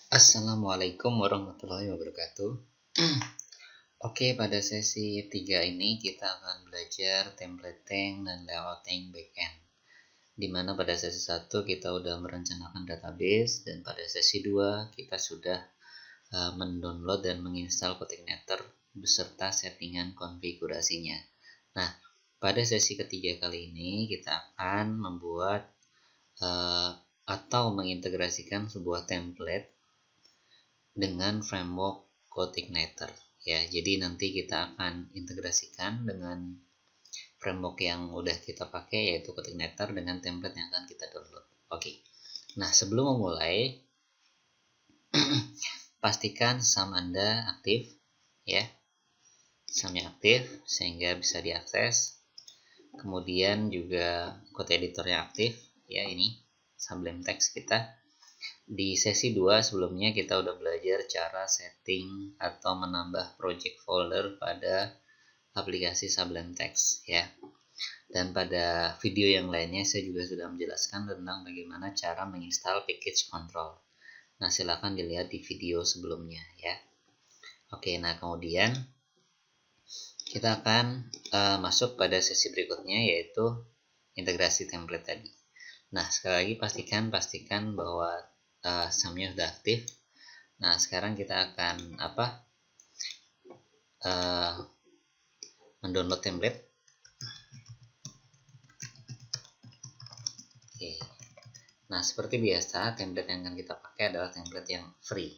Assalamualaikum warahmatullahi wabarakatuh. Oke, pada sesi 3 ini kita akan belajar templating dan layouting backend. Dimana pada sesi 1 kita udah merencanakan database, dan pada sesi 2 kita sudah mendownload dan menginstal CodeIgniter beserta settingan konfigurasinya. Nah, pada sesi ketiga kali ini kita akan membuat atau mengintegrasikan sebuah template dengan framework CodeIgniter ya. Jadi nanti kita akan integrasikan dengan framework yang udah kita pakai, yaitu CodeIgniter, dengan template yang akan kita download. Oke. Nah, sebelum memulai pastikan SAM Anda aktif ya. SAM-nya aktif sehingga bisa diakses. Kemudian juga code editornya aktif ya, ini Sublime Text kita. Di sesi 2 sebelumnya kita udah belajar cara setting atau menambah project folder pada aplikasi Sublime Text ya. Dan pada video yang lainnya saya juga sudah menjelaskan tentang bagaimana cara menginstal package control. Nah, silahkan dilihat di video sebelumnya ya. Oke, nah kemudian kita akan masuk pada sesi berikutnya, yaitu integrasi template tadi. Nah, sekali lagi pastikan bahwa SAM-nya sudah aktif. Nah, sekarang kita akan mendownload template. Oke. Nah, seperti biasa template yang akan kita pakai adalah template yang free,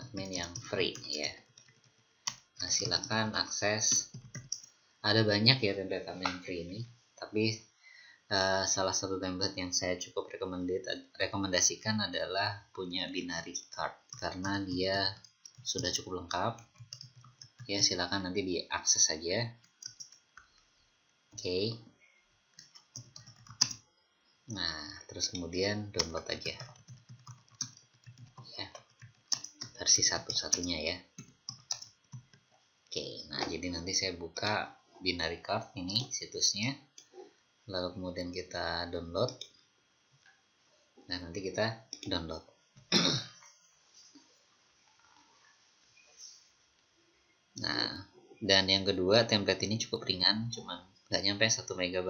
admin yang free ya. Nah, silakan akses. Ada banyak ya template admin free ini, tapi salah satu template yang saya cukup rekomendasikan adalah punya binary card, karena dia sudah cukup lengkap ya. Silakan nanti diakses saja. Oke. Nah, terus kemudian download aja ya, versi satu-satunya ya. Oke, nah jadi nanti saya buka binary card ini situsnya, lalu kemudian kita download. Nah, nanti kita download. Nah, dan yang kedua, template ini cukup ringan, cuma nggak nyampe 1 MB,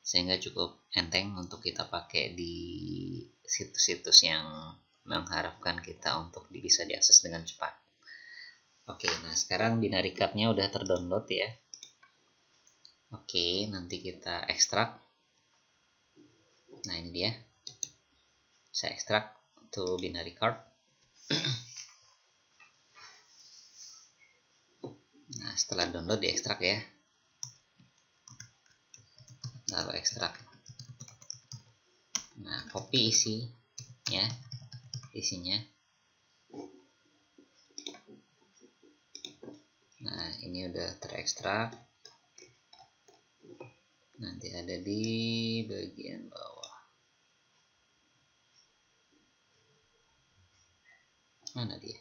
sehingga cukup enteng untuk kita pakai di situs-situs yang mengharapkan kita untuk bisa diakses dengan cepat. Oke, nah sekarang binary card-nya udah terdownload ya. Oke, nanti kita ekstrak. Nah, ini dia. Saya ekstrak to binary card. Nah, setelah download diekstrak ya. Lalu ekstrak. Nah, copy isinya. Nah, ini udah terekstrak. Nanti ada di bagian bawah. Mana dia?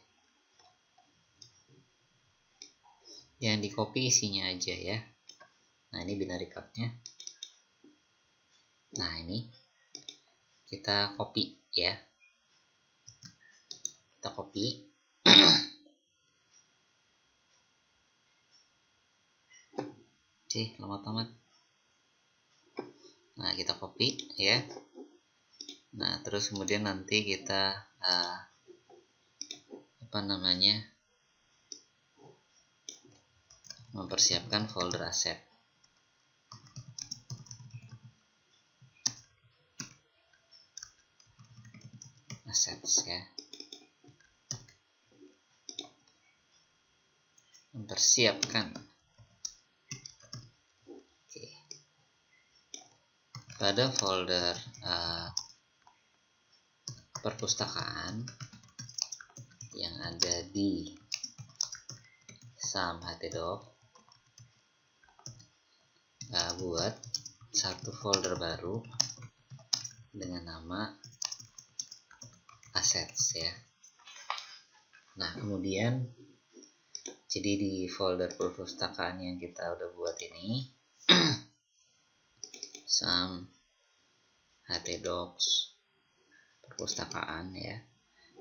Yang di copy isinya aja ya. Nah, ini binary card-nya. Nah, ini kita copy ya. Kita copy. Oke, lama amat. Nah, kita copy ya. Nah, terus kemudian nanti kita mempersiapkan folder aset. Assets ya. Mempersiapkan. Oke. Pada folder perpustakaan yang ada di SAM htdoc, buat satu folder baru dengan nama assets ya. Nah, kemudian jadi di folder perpustakaan yang kita udah buat ini SAM htdocs perpustakaan ya.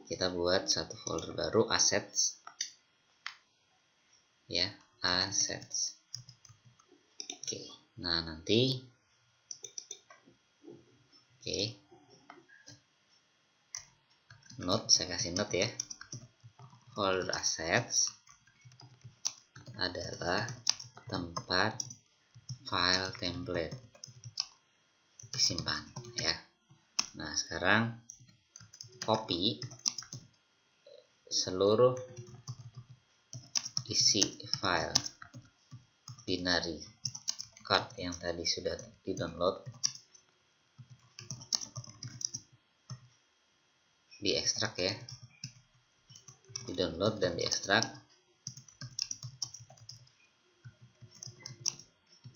Kita buat satu folder baru, assets ya, assets. Oke, nah nanti note, saya kasih note ya, folder assets adalah tempat file template disimpan ya. Nah sekarang copy seluruh isi file binary card yang tadi sudah di download, diekstrak ya, di download dan diekstrak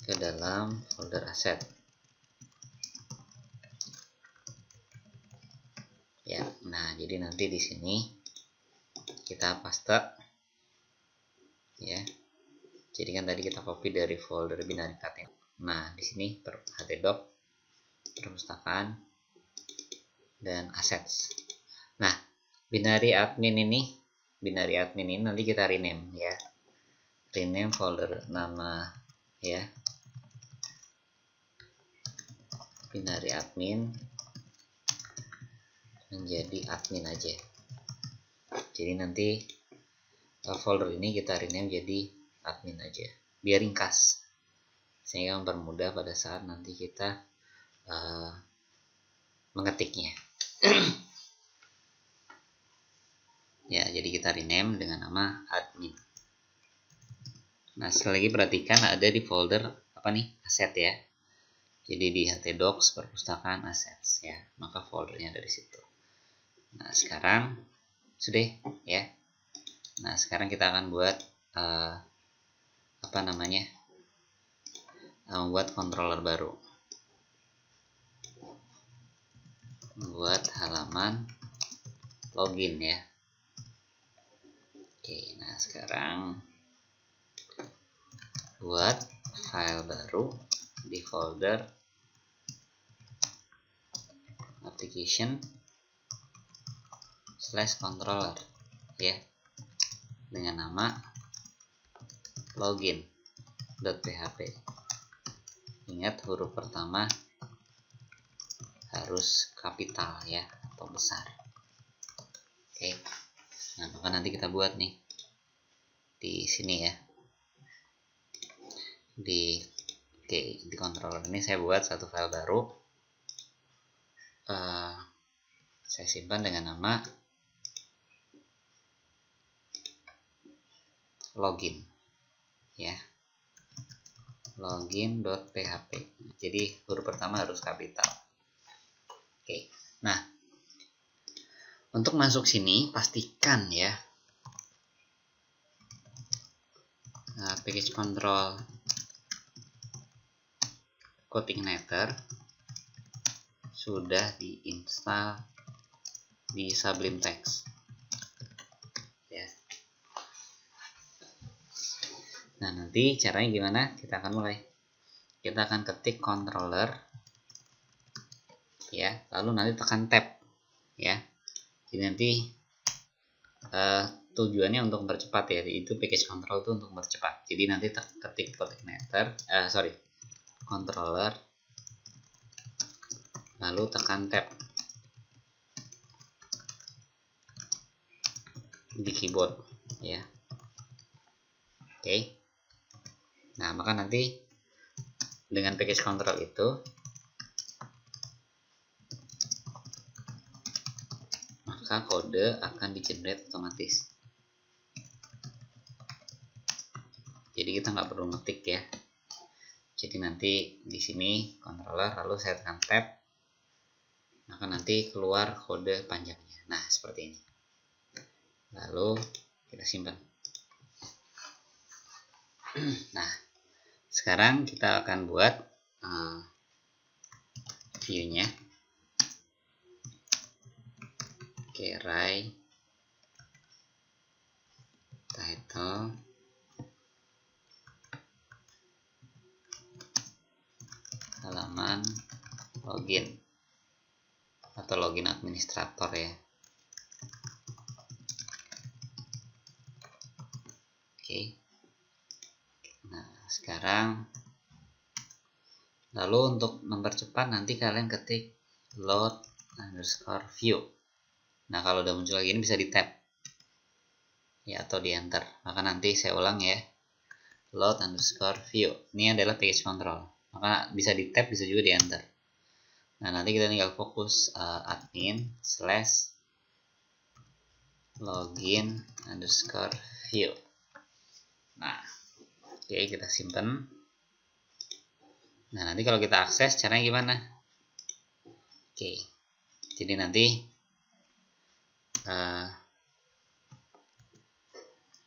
ke dalam folder asset ya. Nah jadi nanti di sini kita paste ya. Jadi kan tadi kita copy dari folder binary card. Nah di sini htdoc, perpustakaan, dan assets. Nah binary admin ini nanti kita rename ya, rename folder nama ya, binary admin menjadi admin aja. Jadi nanti folder ini kita rename jadi admin aja, biar ringkas sehingga mempermudah pada saat nanti kita mengetiknya. Ya, jadi kita rename dengan nama admin. Nah, sekali lagi perhatikan ada di folder apa nih? Aset ya. Jadi di htdocs perpustakaan assets ya. Maka foldernya dari situ. Nah, sekarang sudah ya. Nah, sekarang kita akan buat membuat controller baru. Membuat halaman login ya. Oke, nah sekarang buat file baru di folder application/controller ya, dengan nama login.php. Ingat huruf pertama harus kapital ya, atau besar. Oke. Nah, maka nanti kita buat nih di sini ya. Di controller ini saya buat satu file baru. Saya simpan dengan nama login ya, login.php. Jadi huruf pertama harus kapital. Oke. Nah, untuk masuk sini pastikan ya package control CodeIgniter sudah diinstal di Sublime Text ya. Nah nanti caranya gimana? Kita akan mulai. Kita akan ketik controller ya, lalu nanti tekan tab ya. Jadi nanti tujuannya untuk mempercepat ya, itu package control itu untuk mempercepat. Jadi nanti ketik controller lalu tekan tab di keyboard ya. Oke. Nah maka nanti dengan package control itu maka kode akan di-generate otomatis. Jadi kita nggak perlu ngetik ya. Jadi nanti di sini controller lalu saya tekan tab, maka nanti keluar kode panjangnya. Nah seperti ini. Lalu kita simpan. Nah sekarang kita akan buat view-nya. Oke, write title halaman login atau login administrator ya. Oke. Nah, sekarang lalu untuk mempercepat nanti kalian ketik load_view. Nah, kalau udah muncul lagi ini bisa di tab ya atau di enter. Maka nanti saya ulang ya. Load_view. Ini adalah package control. Maka bisa di tab, bisa juga di enter. Nah, nanti kita tinggal fokus admin /login_view. Nah, oke, kita simpan. Nah, nanti kalau kita akses caranya gimana? Oke, jadi nanti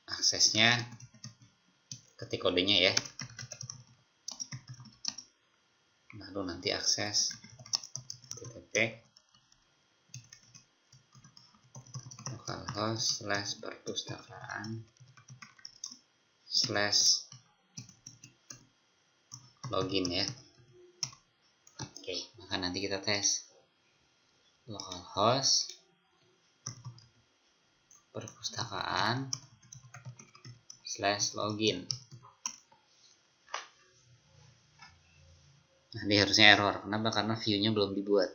aksesnya ketik kodenya ya. Lalu nanti akses http localhost/perpustakaan/login ya. Oke, maka nanti kita tes localhost perpustakaan/login. Nanti harusnya error. Kenapa? Karena view-nya belum dibuat.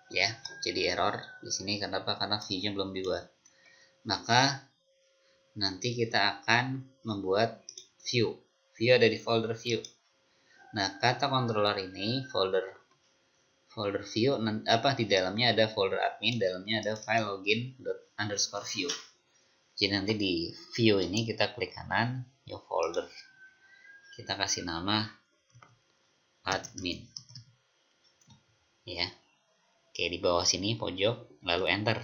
Ya, jadi error di sini. Kenapa? Karena view-nya belum dibuat. Maka nanti kita akan membuat view. View ada di folder view. Nah, kata controller ini folder view di dalamnya ada folder admin, dalamnya ada file login_view. Jadi nanti di view ini kita klik kanan, new folder. Kita kasih nama admin. Ya. Oke, di bawah sini pojok, lalu enter.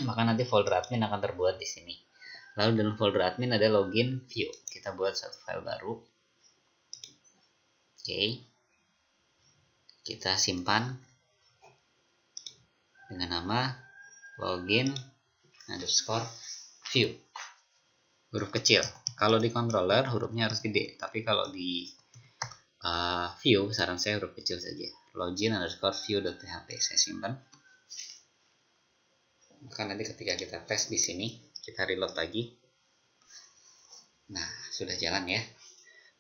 Maka nanti folder admin akan terbuat di sini. Lalu dalam folder admin ada login view. Kita buat satu file baru. Oke. Kita simpan dengan nama login_view. Huruf kecil. Kalau di controller hurufnya harus gede, tapi kalau di view saran saya huruf kecil saja. Login_view.php saya simpan. Maka nanti ketika kita tes di sini, kita reload lagi. Nah, sudah jalan ya.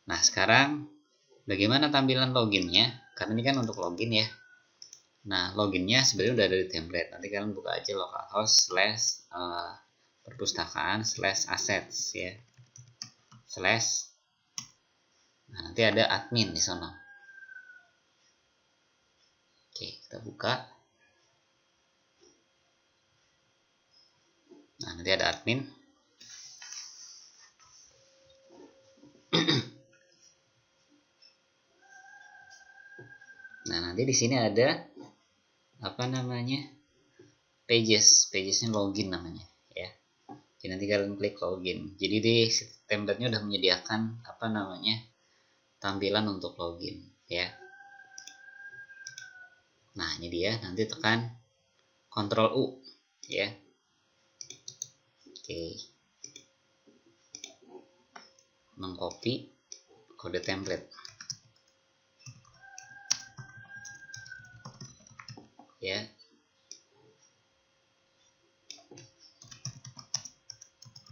Nah, sekarang bagaimana tampilan loginnya? Karena ini kan untuk login ya. Nah, loginnya sebenarnya udah ada di template. Nanti kalian buka aja localhost/perpustakaan/assets ya. Nah, nanti ada admin di sana. Oke, kita buka. Nah, nanti ada admin. Nah, nanti di sini ada pagesnya login namanya ya. Jadi nanti kalian klik login. Jadi di template-nya udah menyediakan tampilan untuk login ya. Nah, ini dia, nanti tekan Ctrl U ya. Oke. Mengcopy kode template. Ya.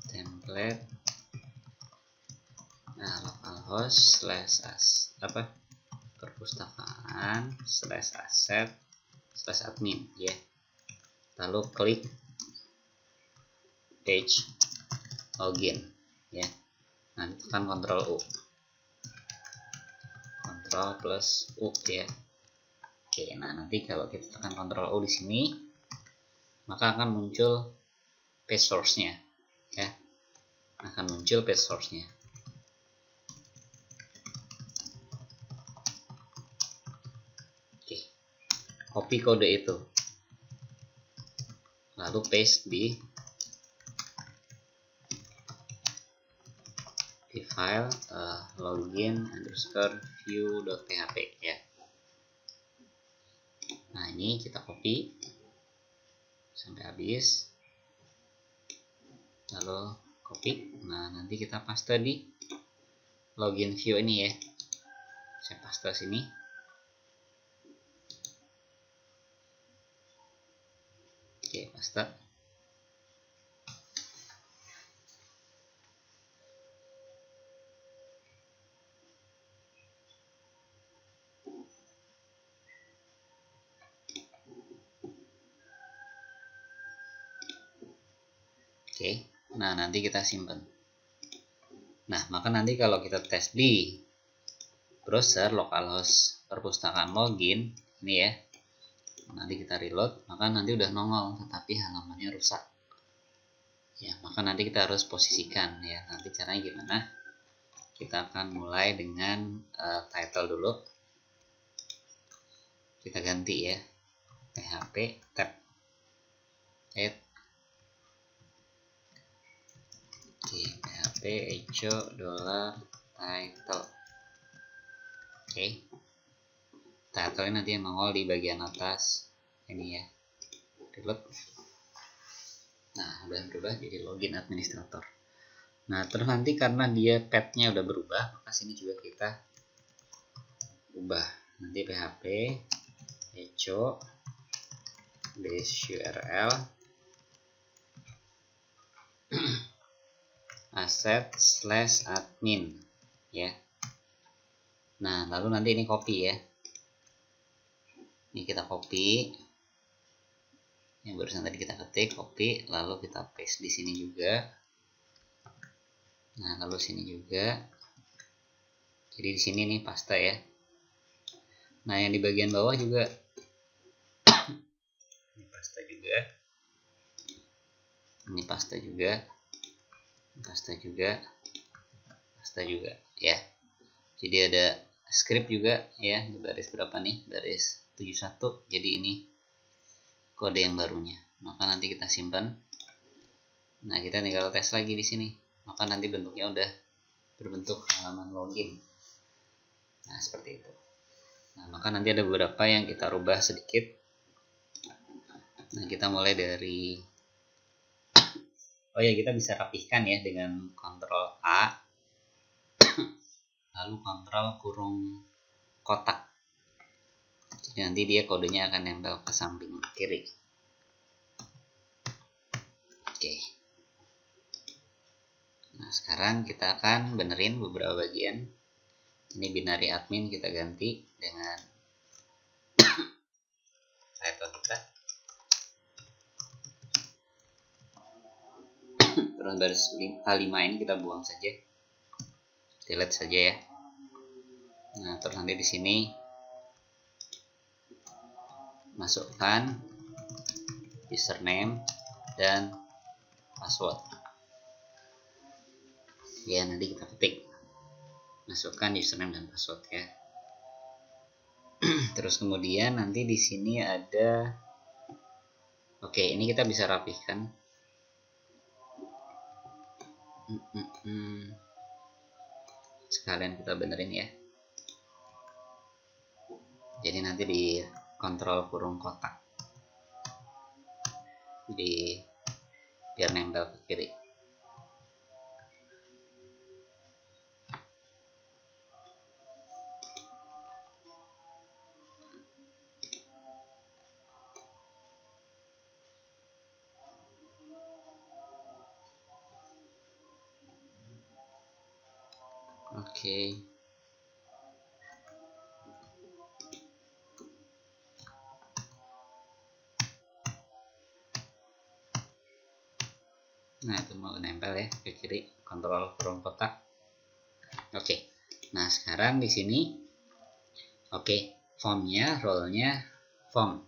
Template localhost/perpustakaan/asset/admin ya. Lalu klik page login ya. Nanti tekan Ctrl U. Ctrl+U ya. Oke, nah nanti kalau kita tekan Ctrl U di sini, maka akan muncul page source-nya ya. Akan muncul page source-nya. Oke. Copy kode itu. Lalu paste di file login_view.php ya. Nah, ini kita copy sampai habis. Lalu copy. Nah, nanti kita paste di login view ini ya. Saya paste sini. Oke, paste. Oke, nah nanti kita simpan. Nah, maka nanti kalau kita tes di browser localhost perpustakaan login ini ya, nanti kita reload, maka nanti udah nongol tetapi halamannya rusak ya. Maka nanti kita harus posisikan ya. Nanti caranya gimana? Kita akan mulai dengan title dulu. Kita ganti ya, PHP tab add. Oke, PHP echo $title. Oke, title ini nanti yang nongol di bagian atas ini ya. Reload. Nah, udah berubah jadi login administrator. Nah, terus nanti karena dia path-nya udah berubah, maka sini juga kita ubah. Nanti PHP echo base URL asset/admin ya. Nah, lalu nanti ini copy ya. Ini kita copy. Yang barusan tadi kita ketik, copy, lalu kita paste di sini juga. Nah, lalu sini juga. Jadi di sini nih paste ya. Nah, yang di bagian bawah juga ini paste juga. Ini paste juga. Paste juga. Paste juga ya. Jadi ada script juga ya, di baris berapa nih? Baris 71. Jadi ini kode yang barunya. Maka nanti kita simpan. Nah, kita tinggal tes lagi di sini. Maka nanti bentuknya udah berbentuk halaman login. Nah, seperti itu. Nah, maka nanti ada beberapa yang kita rubah sedikit. Nah, kita mulai dari kita bisa rapihkan ya dengan Ctrl A lalu Ctrl kurung kotak. Jadi nanti dia kodenya akan nempel ke samping kiri. Oke. Nah, sekarang kita akan benerin beberapa bagian. Ini binary admin kita ganti dengan title kita. Terus baris A5 ini kita buang saja. Delete saja ya. Nah, terus nanti di sini masukkan username dan password. Ya, nanti kita ketik. Masukkan username dan password ya. Terus kemudian nanti di sini ada ini kita bisa rapihkan. Sekalian kita benerin ya. Jadi nanti di kontrol kurung kotak. Jadi biar nempel ke kiri. Oke. Nah, itu mau nempel ya ke kiri, kontrol kurung kotak. Oke. Nah, sekarang di sini formnya, role-nya form.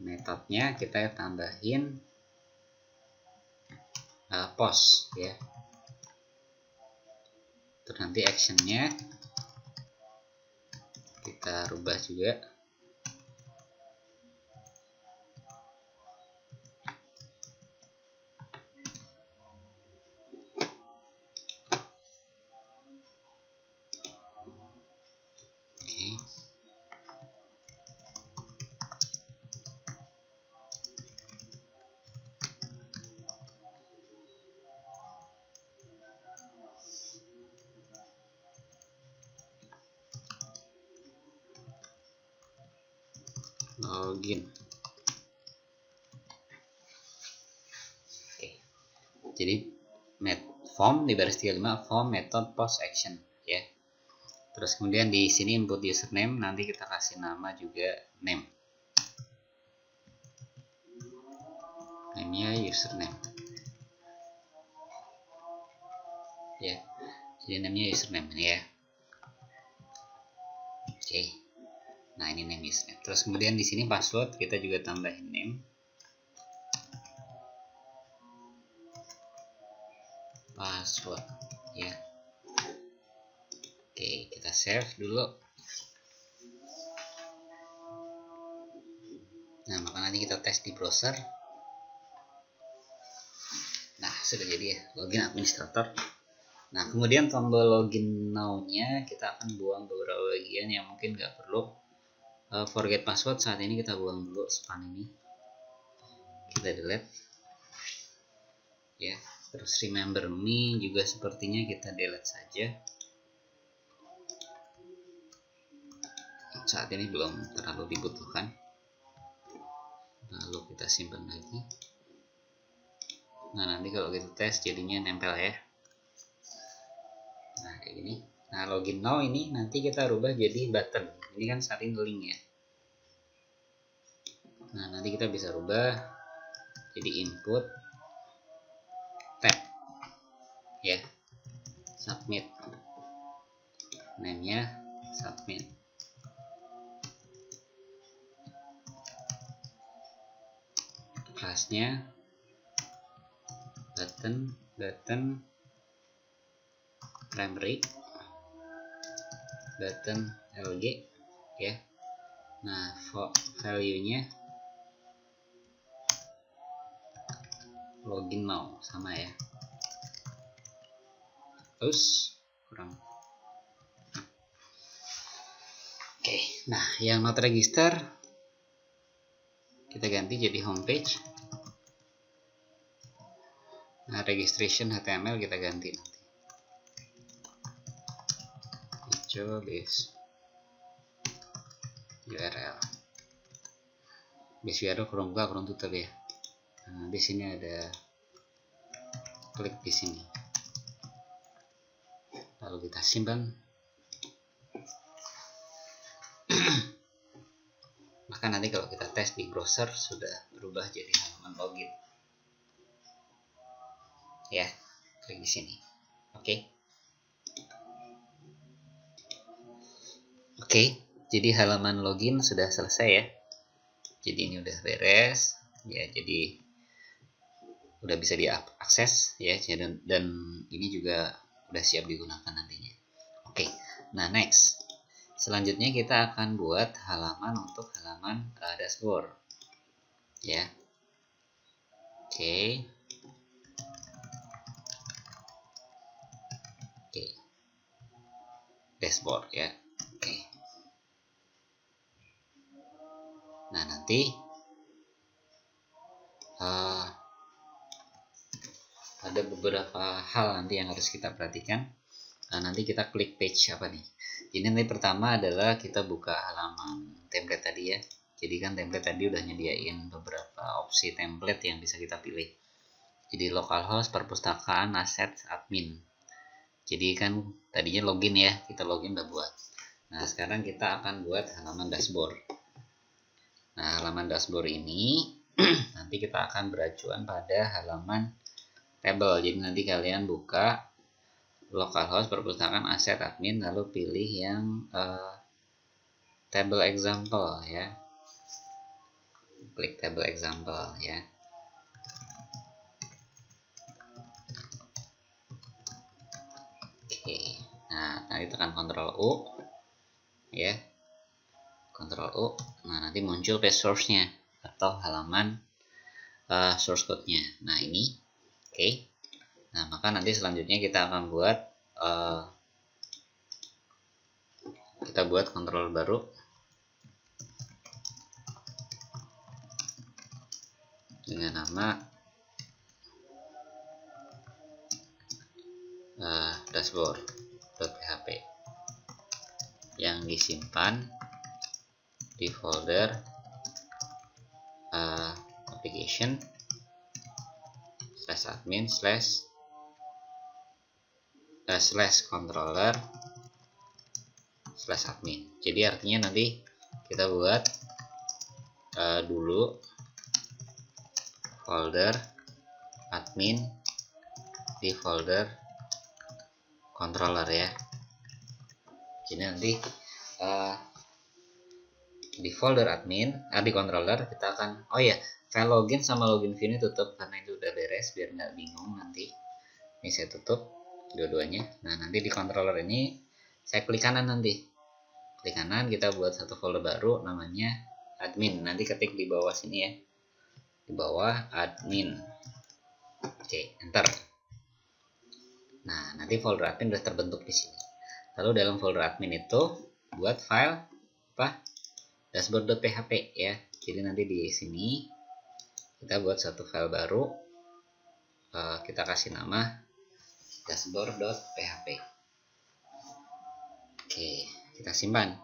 Metodenya kita tambahin post ya. Terus nanti actionnya kita rubah juga. login. Oke. Jadi form di baris 35 form method post action ya. Terus kemudian di sini input username, nanti kita kasih nama juga name. Namanya username. Ya. Jadi namanya username ya. Oke. Nah, ini name username. Terus kemudian di sini password kita juga tambahin name. Password ya. Oke, kita save dulu. Nah, maka nanti kita tes di browser. Nah, sudah jadi ya, login administrator. Nah, kemudian tombol login now-nya kita akan buang beberapa bagian yang mungkin nggak perlu. Forget password saat ini kita buang dulu, span ini kita delete ya. Terus remember me juga sepertinya kita delete saja, saat ini belum terlalu dibutuhkan. Lalu kita simpan lagi. Nah, nanti kalau kita tes jadinya nempel ya. Nah, kayak gini. Nah, login now ini nanti kita rubah jadi button. Ini kan saat ini link ya. Nah, nanti kita bisa rubah jadi input tab ya. Submit. Name-nya submit. Kelasnya button primary, button LG ya. Nah, value-nya login now sama ya. Terus kurang. Oke, nah yang not register kita ganti jadi homepage. Nah, registration HTML kita ganti nanti. Coba base URL. Base URL kurang buka, kurang tutup ya. Nah, di sini ada klik di sini. Lalu kita simpan. Maka nanti kalau kita tes di browser sudah berubah jadi halaman login. Ya, klik di sini. Oke. Oke, jadi halaman login sudah selesai ya. Jadi ini udah beres ya, jadi udah bisa diakses ya, dan ini juga udah siap digunakan nantinya. Oke, nah next. Selanjutnya kita akan buat halaman untuk halaman dashboard ya. Oke. Dashboard ya. Oke. Nah, nanti ada beberapa hal nanti yang harus kita perhatikan. Nanti kita klik page apa nih. Jadi nanti pertama adalah kita buka halaman template tadi ya. Jadi kan template tadi udah nyediain beberapa opsi template yang bisa kita pilih. Jadi localhost, perpustakaan, aset, admin. Jadi kan tadinya login ya, kita login udah buat. Nah, sekarang kita akan buat halaman dashboard. Nah, halaman dashboard ini nanti kita akan beracuan pada halaman table. Jadi nanti kalian buka localhost, perpustakaan, aset, admin, lalu pilih yang table example ya. Klik table example ya. Oke. Nah, nanti tekan Ctrl U ya. Ctrl U. Nah, nanti muncul page source-nya atau halaman source code-nya. Nah, ini. Oke. Nah, maka nanti selanjutnya kita akan buat kontrol baru. Dengan nama dashboard.php yang disimpan di folder application /admin /controller /admin. Jadi artinya nanti kita buat dulu folder admin di folder controller ya. Jadi nanti di folder admin di controller kita akan file login sama login view ini tutup karena itu udah beres, biar nggak bingung nanti. Ini saya tutup dua-duanya. Nah, nanti di controller ini saya klik kanan, nanti klik kanan, kita buat satu folder baru namanya admin. Nanti ketik di bawah sini ya, di bawah admin. Oke, enter. Nah, nanti folder admin udah terbentuk di sini. Lalu dalam folder admin itu buat file dashboard.php ya. Jadi nanti di sini kita buat satu file baru, kita kasih nama dashboard.php. Oke, kita simpan.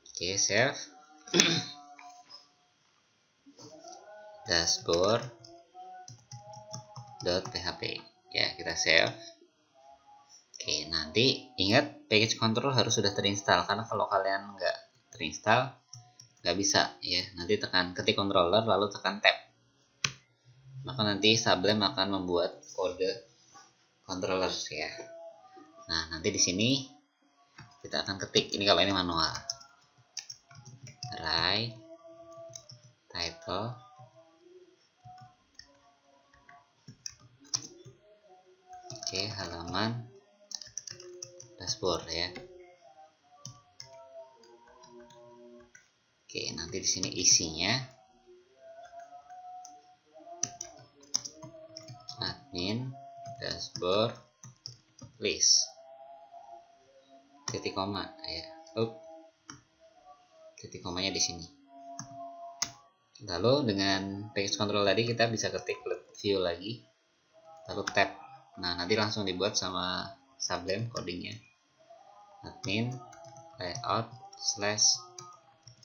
Oke, save. dashboard.php ya, kita save. Oke, nanti ingat package control harus sudah terinstall, karena kalau kalian nggak terinstall nggak bisa ya. Nanti ketik controller lalu tekan tab, maka nanti Sublime akan membuat kode controller ya. Nah, nanti di sini kita akan ketik, ini kalau ini manual, write title halaman dashboard ya. Oke, nanti di sini isinya admin dashboard list titik koma ya. Titik komanya di sini. Lalu dengan package control tadi kita bisa ketik view lagi, lalu tab. Nah, nanti langsung dibuat sama Sublime codingnya, admin layout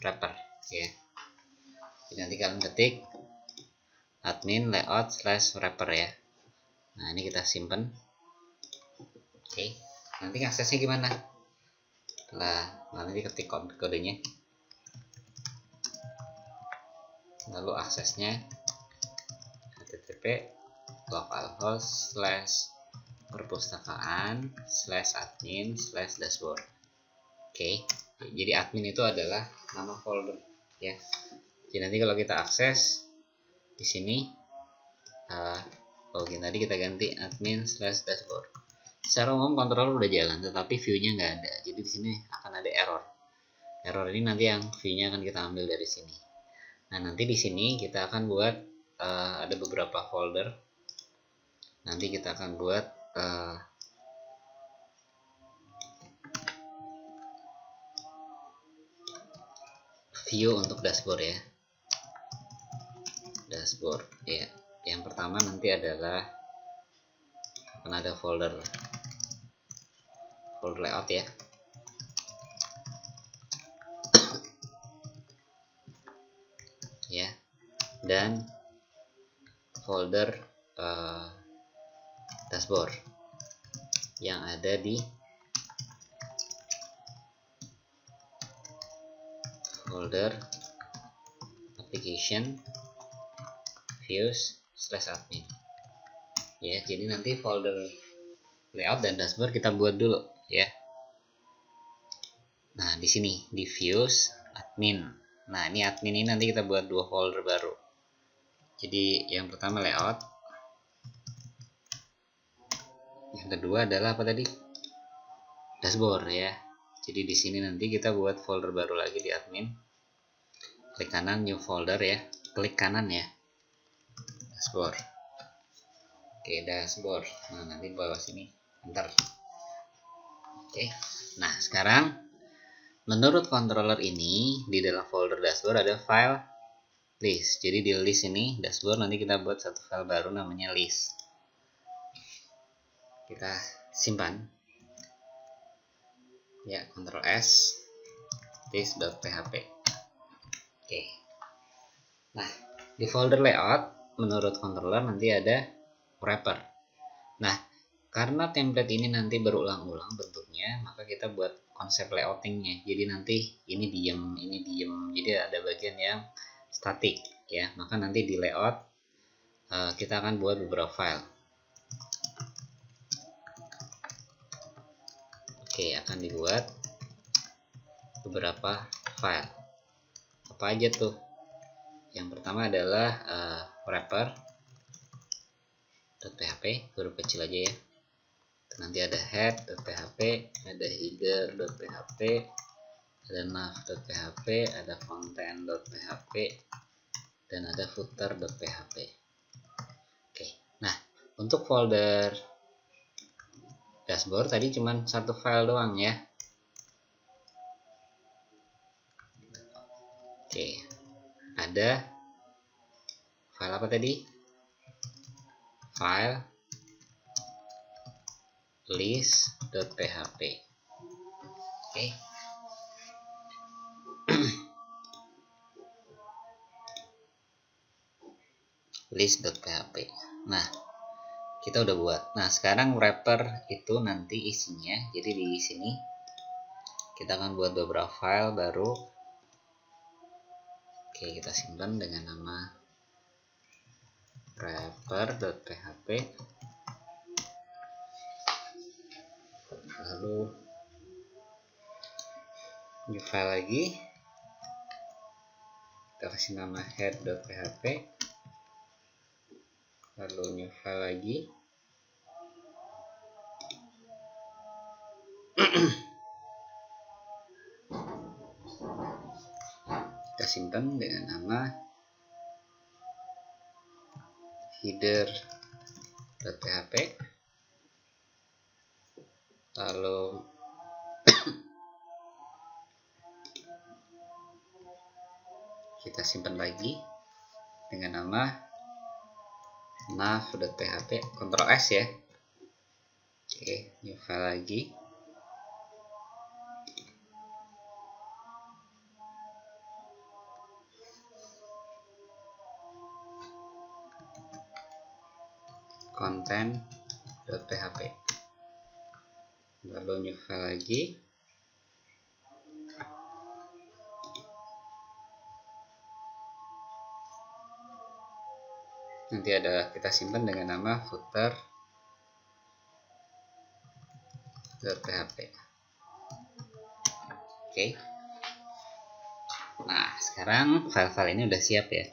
/wrapper ya. Jadi nanti kalian ketik admin layout /wrapper ya. Nah, ini kita simpan. Oke, nanti aksesnya gimana? Nanti ketik kodenya, lalu aksesnya http localhost /perpustakaan/admin/dashboard. Oke, jadi admin itu adalah nama folder ya. Jadi nanti kalau kita akses di sini login tadi kita ganti admin/dashboard. Secara umum controller udah jalan, tetapi view-nya nggak ada. Jadi di sini akan ada error. Error ini nanti yang view-nya akan kita ambil dari sini. Nah, nanti di sini kita akan buat ada beberapa folder. Nanti kita akan buat view untuk dashboard ya. Dashboard ya. Yang pertama nanti adalah akan ada folder layout ya. Ya. Dan folder dashboard yang ada di folder application views/admin ya. Jadi nanti folder layout dan dashboard kita buat dulu ya. Nah, di sini di views admin. Nah, ini admin ini nanti kita buat dua folder baru. Jadi yang pertama layout, yang kedua adalah apa tadi? Dashboard ya. Jadi di sini nanti kita buat folder baru lagi di admin. Klik kanan new folder ya. Klik kanan ya. Dashboard. Oke, dashboard. Nah, nanti di bawah sini enter. Oke. Nah, sekarang menurut controller ini di dalam folder dashboard ada file list. Jadi di list ini dashboard nanti kita buat satu file baru namanya list. Kita simpan ya, Ctrl S list.php. Oke, Nah, di folder layout menurut controller nanti ada wrapper. Nah, karena template ini nanti berulang-ulang bentuknya, maka kita buat konsep layoutingnya. Jadi nanti ini diem, jadi ada bagian yang statik ya. Maka nanti di layout kita akan buat beberapa file. Oke, akan dibuat beberapa file. Apa aja tuh? Yang pertama adalah wrapper.php, huruf kecil aja ya. Nanti ada head.php, ada header.php, ada nav.php, ada content.php, dan ada footer.php. Oke, nah untuk folder dashboard tadi cuma satu file doang ya. Oke, ada file apa tadi? File list.php. Oke. List.php. Nah, kita udah buat. Nah, sekarang wrapper itu nanti isinya. Jadi di sini kita akan buat beberapa file baru. Oke, kita simpan dengan nama wrapper.php. Lalu new file lagi. Kita kasih nama head.php. Lalu new file lagi. Kita simpan dengan nama header.php. Lalu kita simpan lagi dengan nama nav.php, Ctrl S ya. Oke, new file lagi. Content.php. Lalu new file lagi. Nanti ada kita simpan dengan nama footer.php. Oke. Nah, sekarang file-file ini udah siap ya.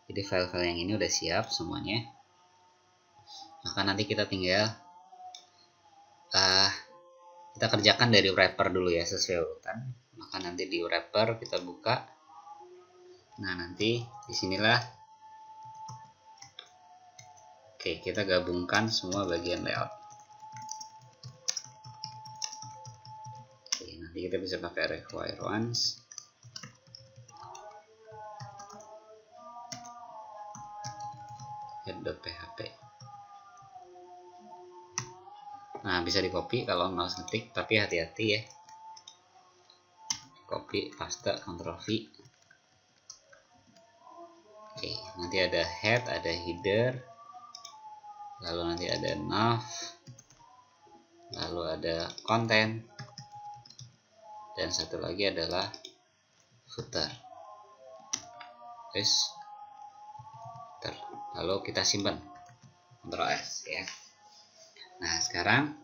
Jadi file-file yang ini udah siap semuanya. Maka nanti kita tinggal kita kerjakan dari wrapper dulu ya, sesuai urutan. Maka nanti di wrapper kita buka. Nah, nanti disinilah oke, kita gabungkan semua bagian layout. Oke, nanti kita bisa pakai require once. Head.php. Nah, bisa di copy kalau mau ngetik, tapi hati-hati ya. Copy, paste, Ctrl V. Oke, nanti ada head, ada header, lalu nanti ada nav, lalu ada content, dan satu lagi adalah footer. Lalu kita simpan, Ctrl S ya. Nah, sekarang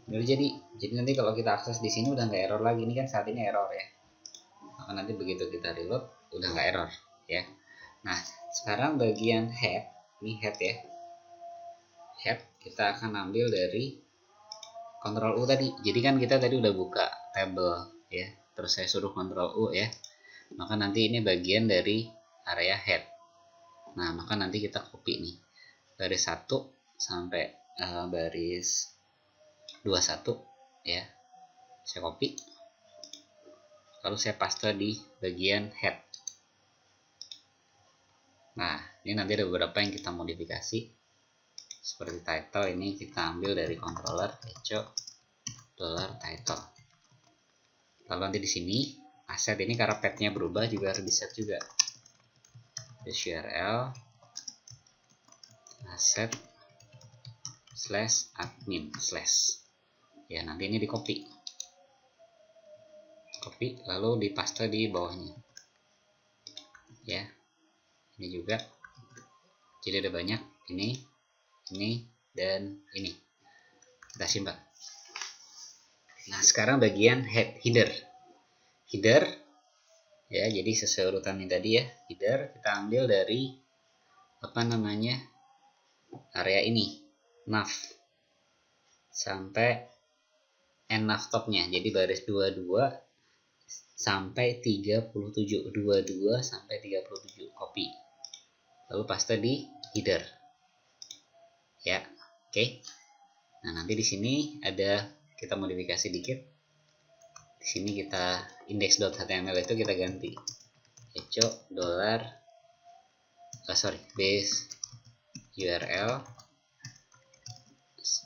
udah jadi nanti kalau kita akses di sini udah nggak error lagi. Ini kan saat ini error ya. Maka nanti begitu kita reload udah nggak error ya. Nah, sekarang bagian head, ini head ya. Head kita akan ambil dari Ctrl U tadi. Jadi kan kita tadi udah buka table ya. Terus saya suruh Ctrl U ya. Maka nanti ini bagian dari area head. Nah, maka nanti kita copy nih. Baris 1 sampai baris 21 ya. Saya copy. Lalu saya paste di bagian head. Nah, ini nanti ada beberapa yang kita modifikasi. Seperti title ini kita ambil dari controller echo $title. Lalu nanti di sini aset ini karena petnya berubah juga harus di set juga. URL asset /admin/ ya, nanti ini di copy lalu dipaste di bawahnya ya. Ini juga, jadi ada banyak, ini dan ini kita simpan. Nah, sekarang bagian header ya, jadi sesuai urutan ini tadi ya. Header kita ambil dari area ini, nav sampai end nav topnya, jadi baris 22 sampai 37, 22 sampai 37, copy lalu paste di header ya. Oke. Nah, nanti di sini ada kita modifikasi dikit. Di sini kita index.html itu kita ganti echo base URL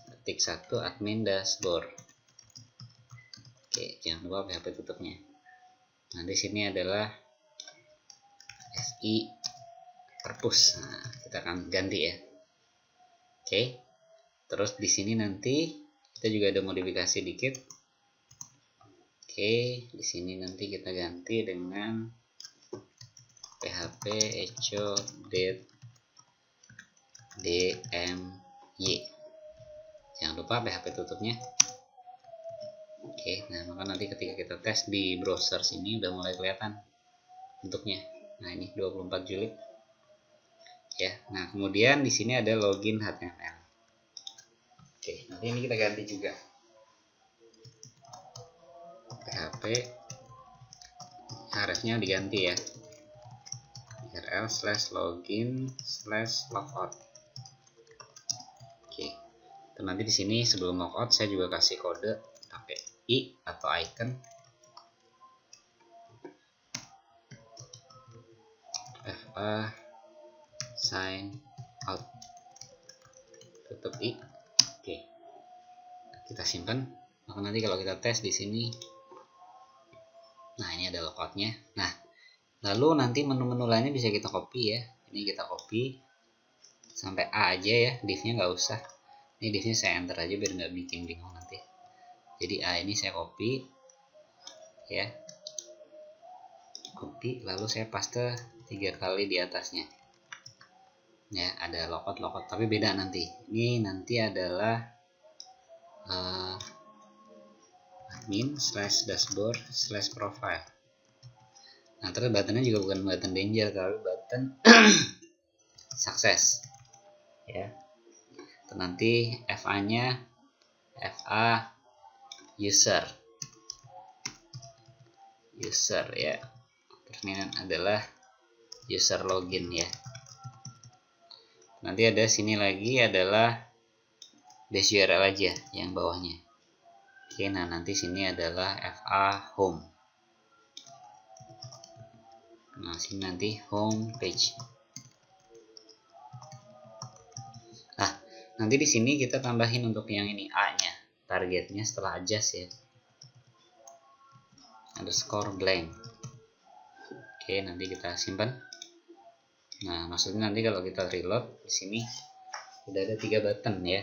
ketik 1 admin dashboard. Oke, jangan lupa PHP tutupnya. Nah, di sini adalah SI purpose. Nah, kita akan ganti ya. Oke. Terus di sini nanti kita juga ada modifikasi dikit. Oke, di sini nanti kita ganti dengan PHP echo dmy. Jangan lupa PHP tutupnya. Oke, nah maka nanti ketika kita tes di browser sini udah mulai kelihatan bentuknya. Nah, ini 24 Juli. Ya, nah kemudian di sini ada login HTML. Oke, nanti ini kita ganti juga. PHP href-nya diganti ya. url/login/logout. Oke. Dan nanti di sini sebelum logout saya juga kasih kode pakai i atau icon fa sign out, tutup i. Oke, kita simpan. Maka nanti kalau kita tes di sini, nah ini ada logoutnya. Nah, lalu nanti menu-menu lainnya bisa kita copy ya. Ini kita copy sampai A aja ya, div-nya nggak usah. Ini div-nya saya enter aja biar nggak bikin bingung nanti. Jadi A ini saya copy ya, copy lalu saya paste 3 kali di atasnya. Ya, ada logout tapi beda nanti. Ini nanti adalah admin/dashboard/profile. Nah, terus buttonnya juga bukan button danger tapi button sukses ya. Terus nanti FA-nya FA user ya. Terus ini adalah user login ya. Nanti ada sini lagi adalah base URL aja yang bawahnya. Oke, nah nanti sini adalah FA home. Nah, sini nanti home page. Nah, nanti di sini kita tambahin untuk yang ini A-nya, targetnya setelah adjust ya. Underscore blank. Oke, nanti kita simpan. Nah, maksudnya nanti kalau kita reload di sini udah ada 3 button ya.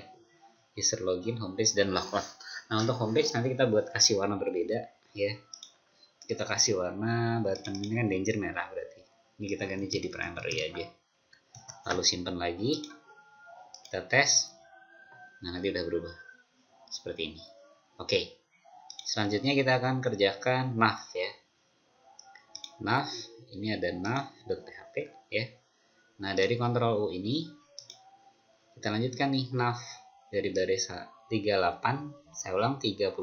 User login, homepage, dan logout. Nah, untuk homepage nanti kita buat kasih warna berbeda ya. Kita kasih warna button ini kan danger merah berarti. Ini kita ganti jadi primary aja. Lalu simpan lagi. Kita tes. Nah, nanti udah berubah seperti ini. Oke. Selanjutnya kita akan kerjakan nav ya. Nav, ini ada nav.php ya. Nah, dari Ctrl U ini kita lanjutkan nih nav dari baris 38, saya ulang 38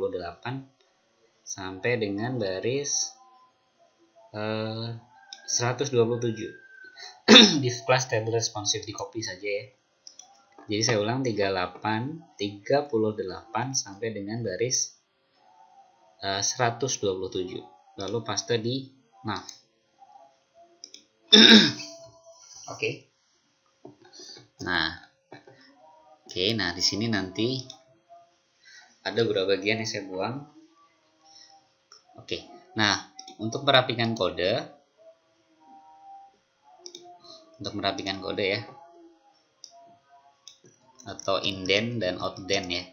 sampai dengan baris 127. Display stable responsive, di copy saja ya. Jadi saya ulang 38 sampai dengan baris 127. Lalu paste di nav. Oke. Nah, di sini nanti ada beberapa bagian yang saya buang. Oke. Nah, untuk merapikan kode, untuk merapikan kode ya, atau indent dan outdent ya,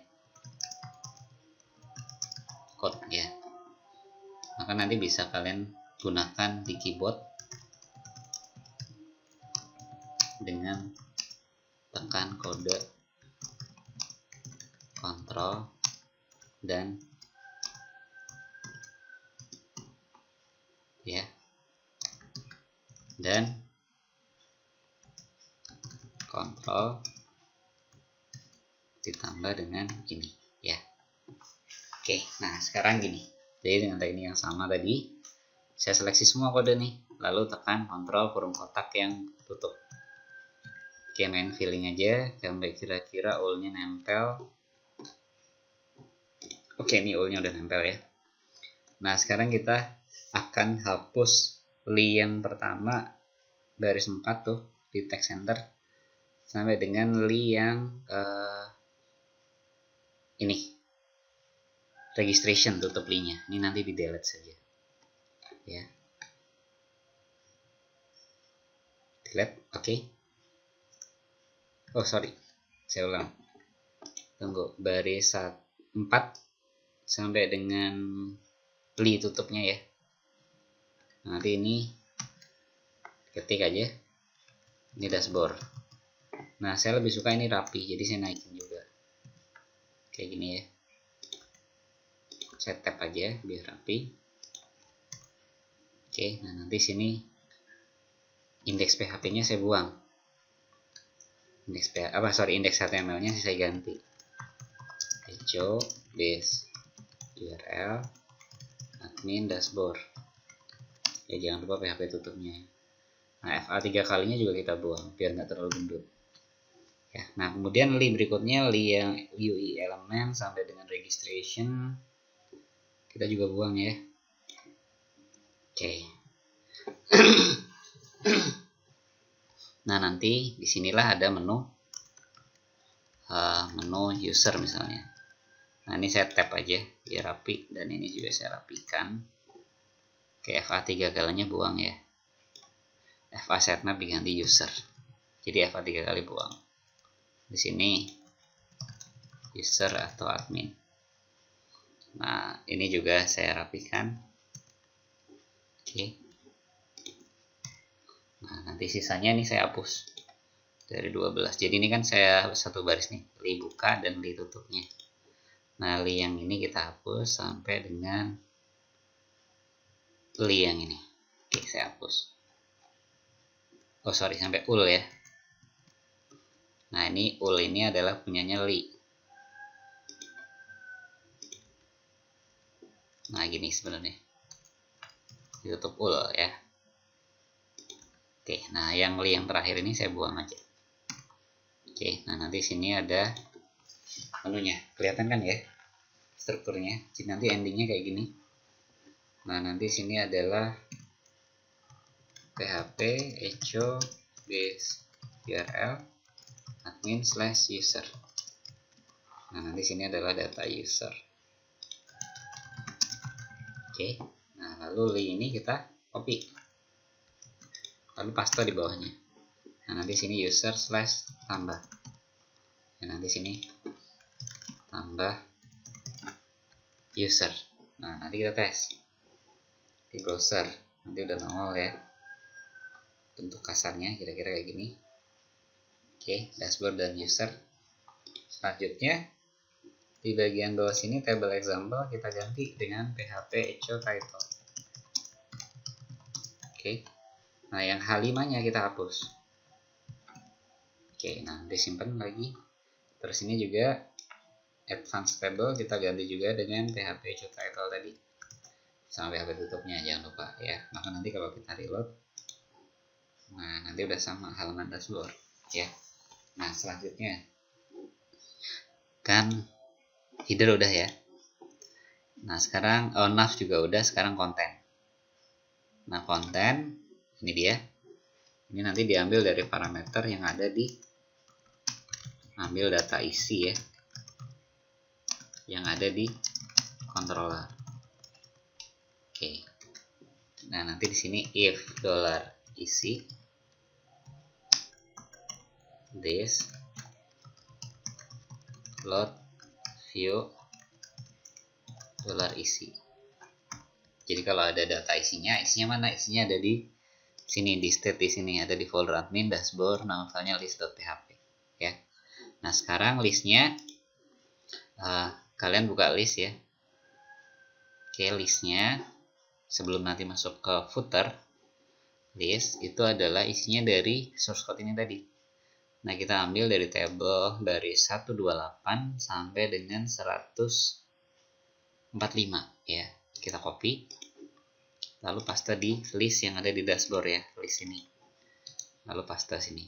code ya. Maka nanti bisa kalian gunakan di keyboard dengan tekan kode Ctrl dan ya, dan Ctrl ditambah dengan ini ya. Oke, nah sekarang gini, jadi dengan teknik yang sama tadi saya seleksi semua kode nih, lalu tekan Ctrl kurung kotak yang tutup. Oke, main filling aja sampai kira-kira ul-nya nempel. Oke, ini ul-nya udah nempel ya. Nah sekarang kita akan hapus li yang pertama baris 4 tuh di text center sampai dengan li yang ini registration, tutup li-nya. Ini nanti di delete saja ya, delete. Oke. Oh sorry, saya ulang, tunggu, baris 4 sampai dengan li tutupnya ya. Nanti ini ketik aja, ini dashboard. Nah saya lebih suka ini rapi, jadi saya naikin juga kayak gini ya. Saya tap aja biar rapi. Oke, nah nanti sini indeks PHP nya saya buang, indeks HTML nya saya ganti echo base URL admin dashboard ya, jangan lupa PHP tutupnya. Nah FA 3 kalinya juga kita buang biar nggak terlalu gendut ya. Nah kemudian li berikutnya, li yang UI element sampai dengan registration kita juga buang ya. Oke. Nah nanti disinilah ada menu user misalnya. Nah ini saya tap aja biar rapi, dan ini juga saya rapikan. Oke, FA 3 kalinya buang ya. FA setmap diganti user, jadi FA 3 kali buang. Di sini user atau admin. Nah ini juga saya rapikan. Oke. Nah nanti sisanya ini saya hapus dari 12. Jadi ini kan saya satu baris nih, li buka dan li tutupnya. Nah li yang ini kita hapus sampai dengan li yang ini. Oke, saya hapus. Oh sorry, sampai ul ya. Nah ini ul ini adalah punyanya li. Nah gini sebenarnya, ditutup ul ya. Oke, nah yang li yang terakhir ini saya buang aja. Oke, nah nanti sini ada menunya, kelihatan kan ya strukturnya. Jadi nanti endingnya kayak gini. Nah nanti sini adalah PHP echo base URL admin / user. Nah nanti sini adalah data user. Oke, nah lalu li ini kita copy, lalu paste di bawahnya. Nah nanti sini user / tambah. Nah nanti sini tambah user. Nah nanti kita tes di browser, nanti udah nongol ya bentuk kasarnya kira-kira kayak gini. Oke, dashboard dan user. Selanjutnya di bagian bawah sini table example kita ganti dengan PHP echo title. Oke, nah yang H5 nya kita hapus. Oke, nah disimpan lagi. Terus ini juga advanced table kita ganti juga dengan PHP echo title tadi sama PHP tutupnya, jangan lupa ya. Maka nanti kalau kita reload, nah nanti udah sama halaman dashboard ya. Nah selanjutnya kan header udah ya. Nah sekarang nav juga udah, sekarang konten. Nah konten ini dia. Ini nanti diambil dari parameter yang ada di ambil data isi ya, yang ada di controller. Oke. Nah nanti di sini if $isi this load view $isi. Jadi kalau ada data isinya mana? Isinya ada di sini, di state di sini, ada di folder admin dashboard, nama filenya list.php ya. Nah sekarang listnya kalian buka list ya. Oke, listnya sebelum nanti masuk ke footer, list itu adalah isinya dari source code ini tadi. Nah kita ambil dari table dari 128 sampai dengan 145 ya. Kita copy, lalu paste di list yang ada di dashboard ya, list ini. Lalu paste sini.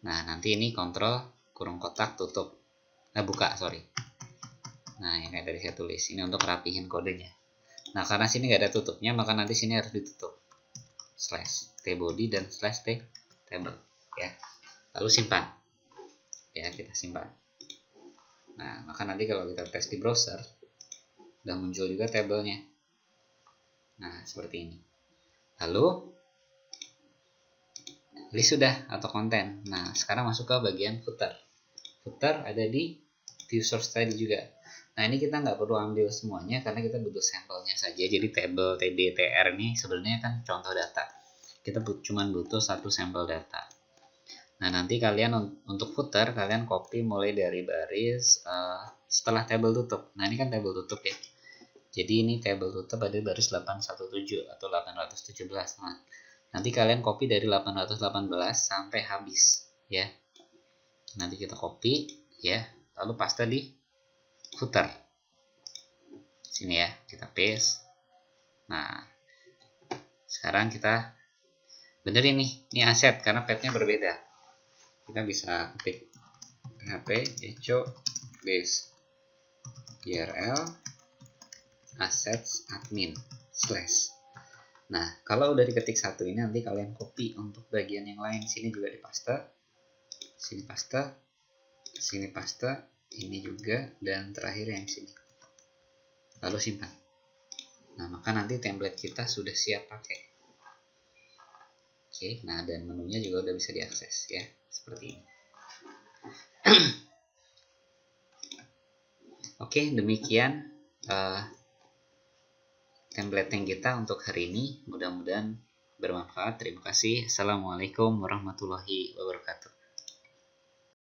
Nah nanti ini kontrol kurung kotak tutup, buka sorry. Nah yang kayak dari saya tulis ini untuk rapihin kodenya. Nah karena sini nggak ada tutupnya, maka nanti sini harus ditutup slash tbody dan slash table ya. Lalu simpan ya, kita simpan. Nah maka nanti kalau kita tes di browser udah muncul juga tabelnya. Nah seperti ini. Lalu list sudah atau konten. Nah sekarang masuk ke bagian footer. Footer ada di view source tadi juga. Nah ini kita nggak perlu ambil semuanya karena kita butuh sampelnya saja. Jadi table td tr ini sebenarnya kan contoh data. Kita cuma butuh satu sampel data. Nah nanti kalian untuk footer kalian copy mulai dari baris setelah table tutup. Nah ini kan table tutup ya. Jadi ini table tutup ada baris 817 atau 817. Nah nanti kalian copy dari 818 sampai habis ya. Nanti kita copy ya, lalu paste di footer sini ya, kita paste. Nah sekarang kita benerin nih, ini aset karena pathnya berbeda. Kita bisa ketik php echo base url assets admin slash. Nah kalau udah diketik satu ini nanti kalian copy untuk bagian yang lain. Sini juga dipaste, sini paste, sini paste, ini juga, dan terakhir yang sini. Lalu simpan. Nah maka nanti template kita sudah siap pakai. Oke, nah dan menunya juga udah bisa diakses ya, seperti ini. Oke, demikian templating kita untuk hari ini. Mudah-mudahan bermanfaat. Terima kasih. Assalamualaikum warahmatullahi wabarakatuh.